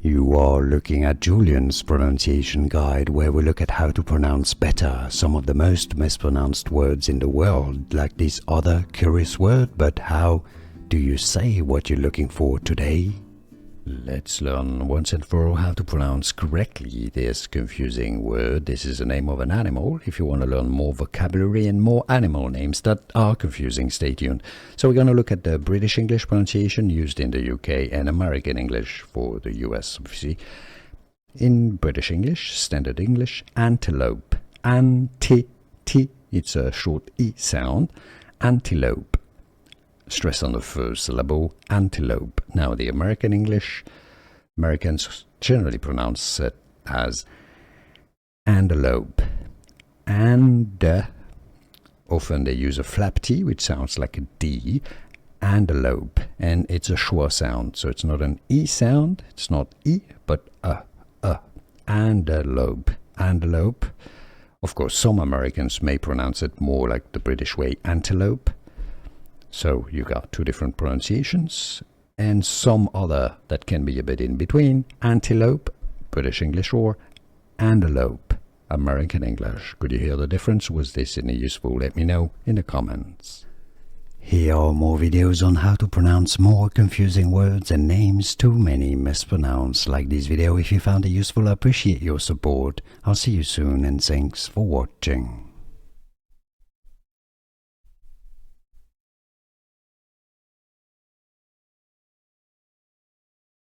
You are looking at Julian's pronunciation guide, where we look at how to pronounce better some of the most mispronounced words in the world, like this other curious word. But how do you say what you're looking for today? Let's learn once and for all how to pronounce correctly this confusing word. This is the name of an animal. If you want to learn more vocabulary and more animal names that are confusing, stay tuned. So we're going to look at the British English pronunciation used in the UK and American English for the US, obviously. In British English, Standard English, antelope. It's a short E sound. Antelope. Stress on the first syllable, antelope. Now the American English, Americans generally pronounce it as antelope. And often they use a flap T, which sounds like a D, antelope. And it's a schwa sound, so it's not an E sound, it's not E, but antelope. Antelope. Of course, some Americans may pronounce it more like the British way, antelope. So you got two different pronunciations, and some other that can be a bit in between. Antelope, British English, or antelope, American English. Could you hear the difference? Was this any useful? Let me know in the comments. Here are more videos on how to pronounce more confusing words and names too many mispronounced. Like this video if you found it useful. I appreciate your support. I'll see you soon, and thanks for watching.